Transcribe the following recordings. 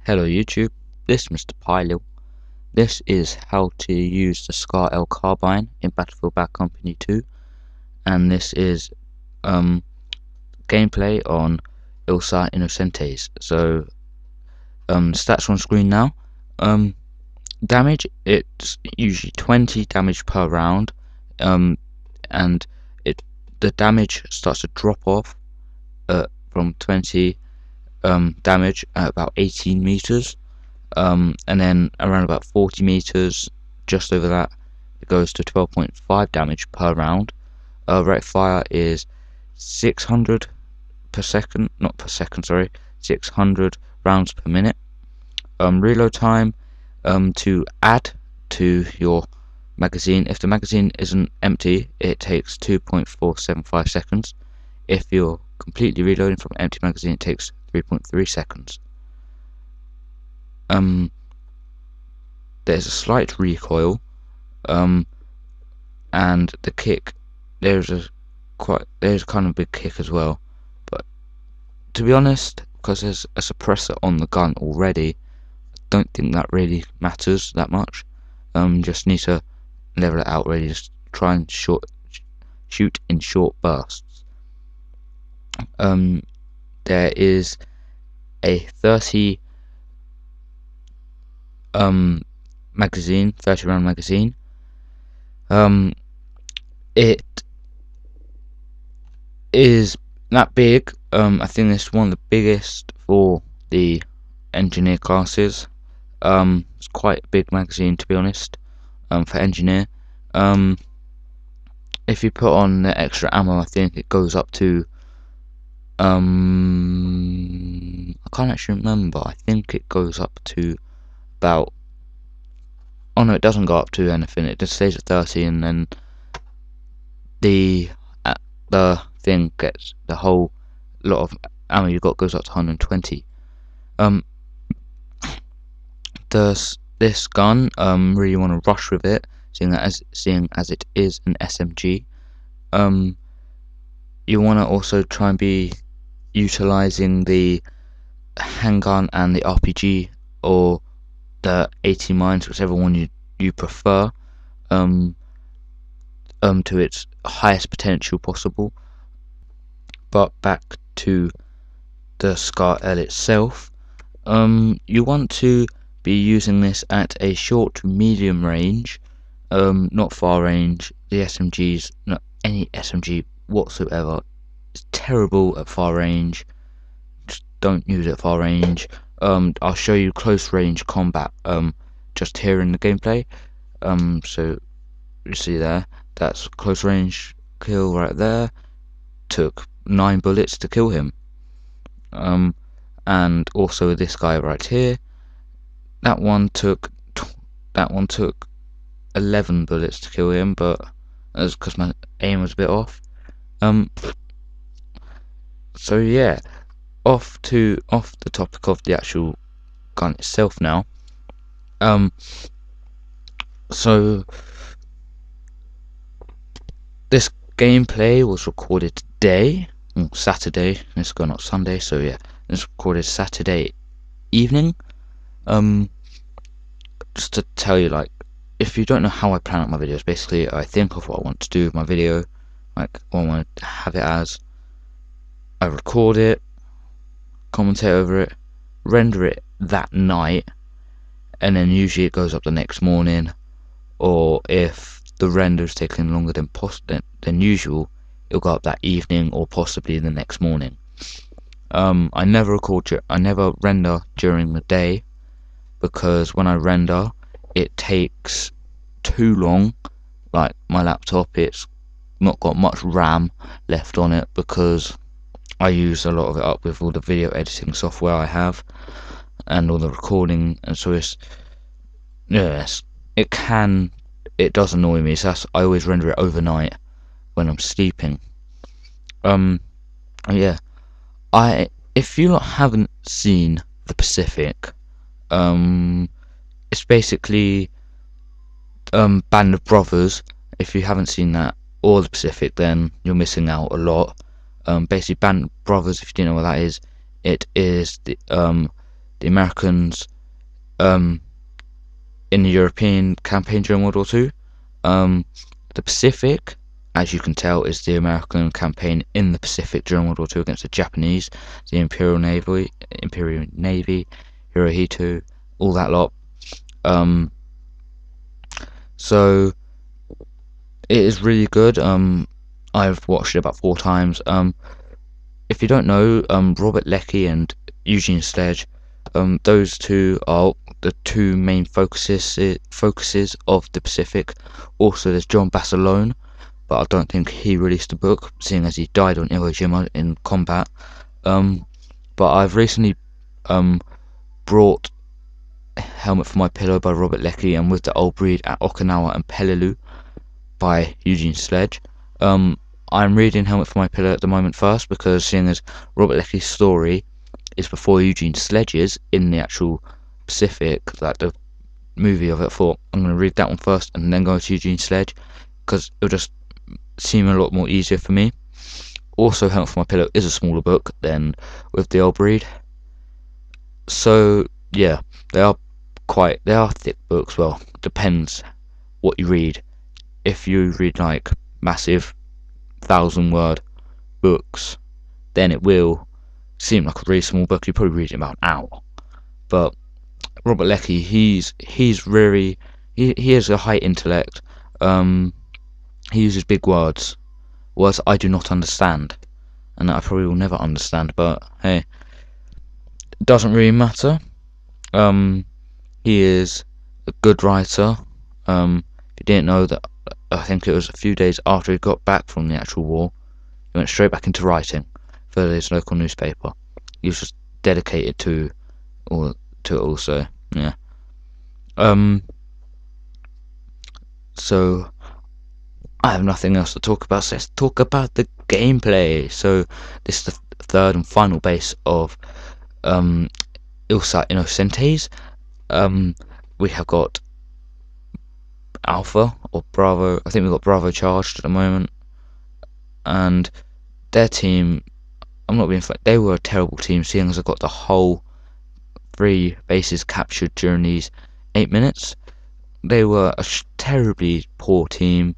Hello YouTube, this is MrPielil. This is how to use the Scar L carbine in Battlefield Bad Company 2, and this is gameplay on Ilsa Innocentes. So stats on screen now. Damage, it's usually 20 damage per round, and the damage starts to drop off from 20 damage at about 18 meters, and then around about 40 meters, just over that, it goes to 12.5 damage per round. Rate of fire is 600 per second, not per second, sorry, 600 rounds per minute. Reload time, to add to your magazine, if the magazine isn't empty, it takes 2.475 seconds. If you're completely reloading from an empty magazine, it takes 3.3 seconds. There's a slight recoil, and the kick, there's kind of a big kick as well, but to be honest, because there's a suppressor on the gun already, I don't think that really matters that much. Just need to level it out really, just try and shoot in short bursts. There is a 30 magazine, 30 round magazine. It is that big. I think this is one of the biggest for the engineer classes. It's quite a big magazine, to be honest, for engineer. If you put on the extra ammo, I think it goes up to I can't actually remember. I think it goes up to about, oh no, it doesn't go up to anything, it just stays at 30, and then the thing gets, the whole lot of ammo you got goes up to 120. This gun, really want to rush with it, seeing as it is an SMG. You want to also try and be utilizing the handgun and the RPG, or the 80 mines, whichever one you prefer, to its highest potential possible. But back to the Scar L itself, you want to be using this at a short to medium range, not far range. The SMGs, not any SMG whatsoever, is terrible at far range. Just don't use it at far range. I'll show you close range combat just here in the gameplay. So you see there, that's close range kill right there. Took 9 bullets to kill him. And also this guy right here, that one took 11 bullets to kill him, but that's because my aim was a bit off. So yeah, off the topic of the actual gun itself now. So this gameplay was recorded today, Saturday. It's going on Sunday, so yeah, it's recorded Saturday evening. Just to tell you, like, if you don't know how I plan out my videos, basically I think of what I want to do with my video, like what I want to have it as. I record it, commentate over it, render it that night, and then usually it goes up the next morning, or if the render is taking longer than usual, it'll go up that evening or possibly the next morning. I never render during the day, because when I render, it takes too long. Like my laptop, it's not got much RAM left on it, because I use a lot of it up with all the video editing software I have and all the recording, and so it's, yes, it does annoy me. So I always render it overnight when I'm sleeping. Yeah, if you haven't seen the Pacific, it's basically Band of Brothers. If you haven't seen that or the Pacific, then you're missing out a lot. Basically Band of Brothers, if you didn't know what that is, it is the the Americans in the European campaign during World War II. The Pacific, as you can tell, is the American campaign in the Pacific during World War II against the Japanese, the Imperial Navy, Hirohito, all that lot. So it is really good. I've watched it about 4 times. If you don't know, Robert Leckie and Eugene Sledge, those two are the 2 main focuses of the Pacific. Also, there's John Basilone, but I don't think he released a book, seeing as he died on Iwo Jima in combat. But I've recently brought Helmet for My Pillow by Robert Leckie and With the Old Breed at Okinawa and Peleliu by Eugene Sledge. I'm reading Helmet for My Pillow at the moment first, because seeing as Robert Leckie's story is before Eugene Sledge's in the actual Pacific, like the movie of it, I thought I'm going to read that one first and then go to Eugene Sledge, because it'll just seem a lot more easier for me. Also, Helmet for My Pillow is a smaller book than With the Old Breed. So yeah, they are thick books. Well, depends what you read. If you read like massive 1,000-word books, then it will seem like a really small book. You probably read it in about an hour. But Robert Leckie, he has a high intellect. He uses big words I do not understand, and that I probably will never understand. But hey, it doesn't really matter. He is a good writer. If you didn't know that, I think it was a few days after he got back from the actual war, he went straight back into writing for his local newspaper. He was just dedicated to it also. Yeah. So I have nothing else to talk about, so let's talk about the gameplay. So this is the 3rd and final base of Ilsa Innocentes. We have got Alpha or Bravo. I think we've got Bravo charged at the moment, and their team, I'm not being funny, they were a terrible team, seeing as I got the whole 3 bases captured during these 8 minutes. They were a terribly poor team.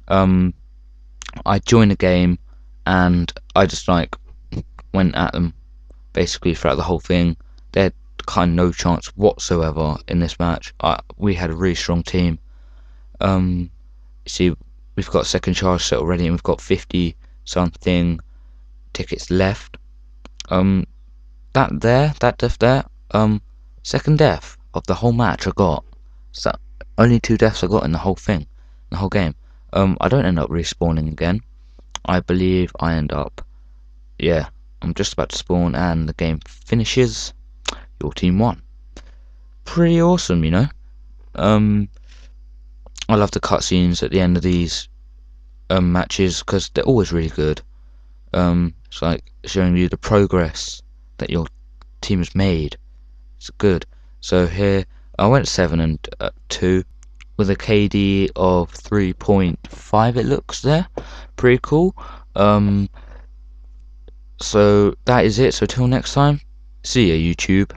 I joined the game and I just went at them basically throughout the whole thing. They had kind of no chance whatsoever in this match. We had a really strong team. See, we've got 2nd charge set already, and we've got 50 something tickets left. That death there, 2nd death of the whole match I got. So only 2 deaths I got in the whole thing, the whole game. I don't end up respawning again. I believe I end up, yeah, I'm just about to spawn and the game finishes. Your team won. Pretty awesome, you know. I love the cutscenes at the end of these matches, because they're always really good. It's like showing you the progress that your team has made. It's good. So here I went 7 and 2 with a KD of 3.5. It looks there, pretty cool. So that is it. So till next time, see ya, YouTube.